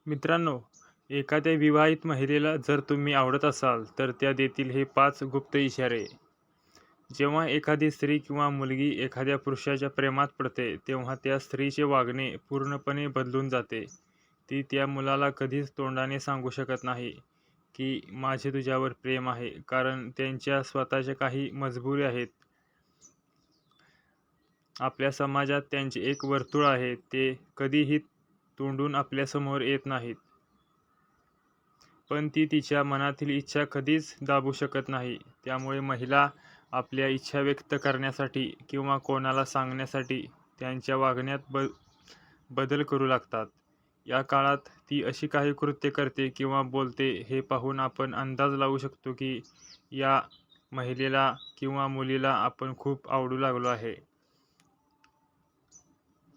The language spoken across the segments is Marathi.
मित्रांनो, एखाद्या विवाहित महिलेला जर तुम्ही आवडत असाल, तर त्या देतील हे 5 गुप्त इशारे. जेव्हा एखादी स्त्री किंवा मुलगी एखाद्या पुरुषाच्या प्रेमात पडते, तेव्हा त्या स्त्रीचे वागणे पूर्णपणे बदलून जाते. ती त्या मुलाला कधीच तोंडाने सांगू शकत नाही, की माझे तुझ्यावर प्रेम आहे, कारण त्यांच्या स्वतःच्या काही मजबुरी आहेत. आपल्या समाजात त्यांचे एक वर्तुळ आहे, ते कधीही तोंडून आपल्यासमोर येत नाहीत. पण ती तिच्या मनातील इच्छा कधीच दाबू शकत नाही. त्यामुळे महिला आपल्या इच्छा व्यक्त करण्यासाठी किंवा कोणाला सांगण्यासाठी त्यांच्या वागण्यात बदल करू लागतात. या काळात ती अशी काही कृत्ये करते किंवा बोलते हे पाहून आपण अंदाज लावू शकतो की या महिलेला किंवा मुलीला आपण खूप आवडू लागलो आहे.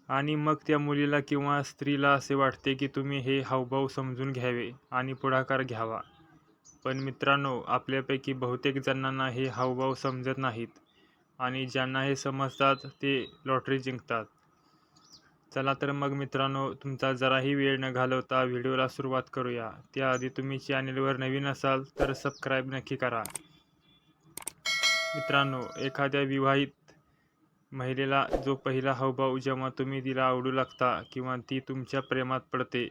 आणि मग त्या मुलीला किंवा स्त्रीला असे वाटते की तुम्ही हे हावभाव समजून घ्यावे आणि पुढाकार घ्यावा. पण मित्रांनो, आपल्यापैकी बहुतेक जणांना हे हावभाव समजत नाहीत आणि ज्यांना हे समजतात ते लॉटरी जिंकतात. चला तर मग मित्रांनो, तुमचा जराही वेळ न घालवता व्हिडिओला सुरुवात करूया. त्याआधी तुम्ही चॅनेलवर नवीन असाल तर सबस्क्राईब नक्की करा. मित्रांनो, एखाद्या विवाहित महिलेला जो पहिला हावभाव जेव्हा तुम्ही तिला आवडू लागता किंवा ती तुमच्या प्रेमात पडते,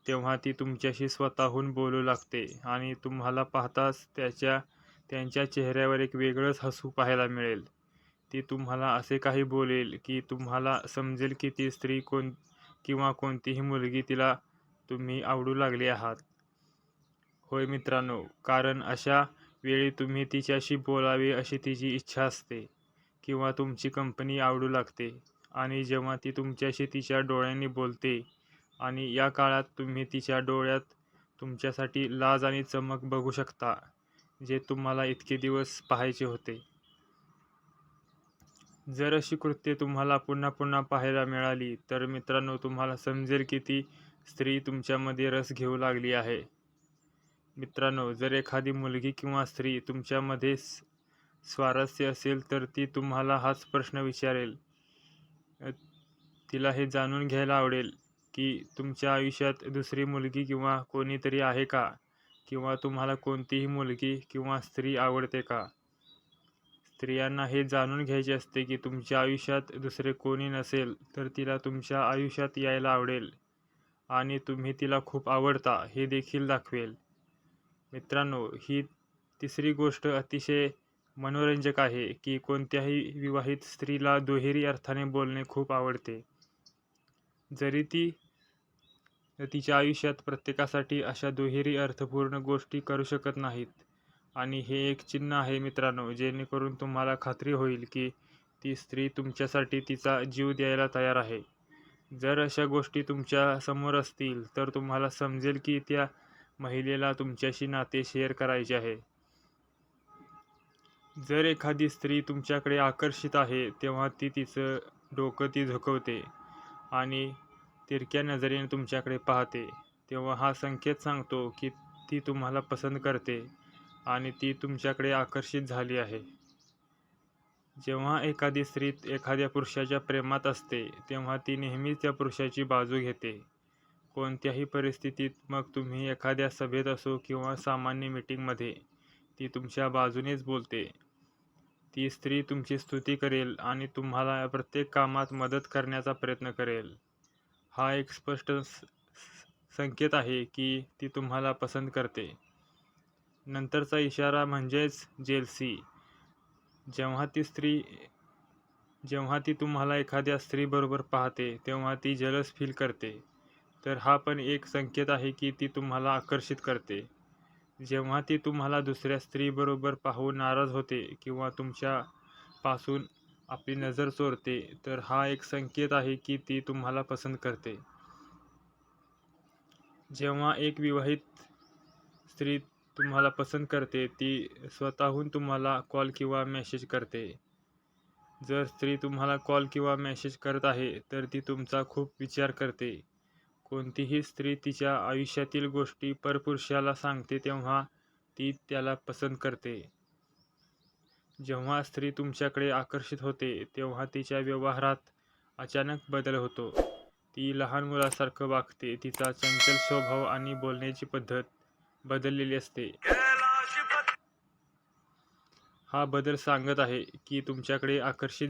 तेव्हा ती तुमच्याशी स्वतःहून बोलू लागते आणि तुम्हाला पाहताच त्यांच्या चेहऱ्यावर एक वेगळंच हसू पाहायला मिळेल. ती तुम्हाला असे काही बोलेल की तुम्हाला समजेल की ती स्त्री किंवा कोणतीही मुलगी तिला तुम्ही आवडू लागले आहात. होय मित्रांनो, कारण अशा वेळी तुम्ही तिच्याशी बोलावे अशी तिची इच्छा असते किंवा तुमची कंपनी आवडू लागते. आणि जेव्हा ती तुमच्याशी तिच्या डोळ्यांनी बोलते आणि या काळात तुम्ही तिच्या डोळ्यात तुमच्यासाठी लाज आणि चमक बघू शकता, जे तुम्हाला इतके दिवस पाहायचे होते. जर अशी कृत्ये तुम्हाला पुन्हा पुन्हा पाहायला मिळाली, तर मित्रांनो, तुम्हाला समजेल की ती स्त्री तुमच्यामध्ये रस घेऊ लागली आहे. मित्रांनो, जर एखादी मुलगी किंवा स्त्री तुमच्यामध्ये स्वारस्य असेल, तर ती तुम्हाला हाच प्रश्न विचारेल. तिला हे जाणून घ्यायला आवडेल की तुमच्या आयुष्यात दुसरी मुलगी किंवा कोणीतरी आहे का? किंवा तुम्हाला कोणतीही मुलगी किंवा स्त्री आवडते का? स्त्रियांना हे जाणून घ्यायचे असते की तुमच्या आयुष्यात दुसरे कोणी नसेल, तर तिला तुमच्या आयुष्यात यायला आवडेल आणि तुम्ही तिला खूप आवडता हे देखील दाखवेल. मित्रांनो, ही तिसरी गोष्ट अतिशय मनोरंजक आहे की कोणत्याही विवाहित स्त्रीला दुहेरी अर्थाने बोलणे खूप आवडते. जरी ती तिच्या आयुष्यात प्रत्येकासाठी अशा दुहेरी अर्थपूर्ण गोष्टी करू शकत नाहीत. आणि हे एक चिन्ह आहे मित्रांनो, जेणेकरून तुम्हाला खात्री होईल की ती स्त्री तुमच्यासाठी तिचा जीव द्यायला तयार आहे. जर अशा गोष्टी तुमच्या समोर असतील, तर तुम्हाला समजेल की त्या महिलेला तुमच्याशी नाते शेअर करायचे आहे. जर एखादी स्त्री तुमच्याकडे आकर्षित आहे, तेव्हा ती तिचं डोकं झुकवते आणि तिरक्या नजरेने तुमच्याकडे पाहते, तेव्हा हा संकेत सांगतो की ती तुम्हाला पसंत करते आणि ती तुमच्याकडे आकर्षित झाली आहे. जेव्हा एखादी स्त्री एखाद्या पुरुषाच्या प्रेमात असते, तेव्हा ती नेहमीच त्या पुरुषाची बाजू घेते. कोणत्याही परिस्थितीत, मग तुम्ही एखाद्या सभेत असो किंवा सामान्य मीटिंगमध्ये, ती तुमच्या बाजूनेच बोलते. ती स्त्री तुमची स्तुती करेल आणि तुम्हाला प्रत्येक कामात मदत करण्याचा प्रयत्न करेल. हा एक स्पष्ट संकेत आहे की ती तुम्हाला पसंत करते. नंतरचा इशारा म्हणजेच जेलसी. जेव्हा ती तुम्हाला एखाद्या स्त्रीबरोबर पाहते, तेव्हा ती जलस फील करते. तर हा पण एक संकेत आहे की ती तुम्हाला आकर्षित करते. जेव्हा ती तुम्हाला दुसऱ्या स्त्रीबरोबर पाहून नाराज होते किंवा तुमच्यापासून आपली नजर चोरते, तर हा एक संकेत आहे की ती तुम्हाला पसंत करते. जेव्हा एक विवाहित स्त्री तुम्हाला पसंत करते, ती स्वतःहून तुम्हाला कॉल किंवा मेसेज करते. जर स्त्री तुम्हाला कॉल किंवा मेसेज करत आहे, तर ती तुमचा खूप विचार करते. कोणतीही स्त्री तिच्या आयुष्यातील गोष्टी परपुरुषाला सांगते, तेव्हा ती त्याला पसंत करते. जेव्हा स्त्री तुमच्याकडे आकर्षित होते, तेव्हा तिच्या व्यवहारात अचानक बदल होतो. ती लहान मुलासारखं वागते. तिचा चंचल स्वभाव आणि बोलण्याची पद्धत बदललेली असते. हा बदल सांगत आहे की तुमच्याकडे आकर्षित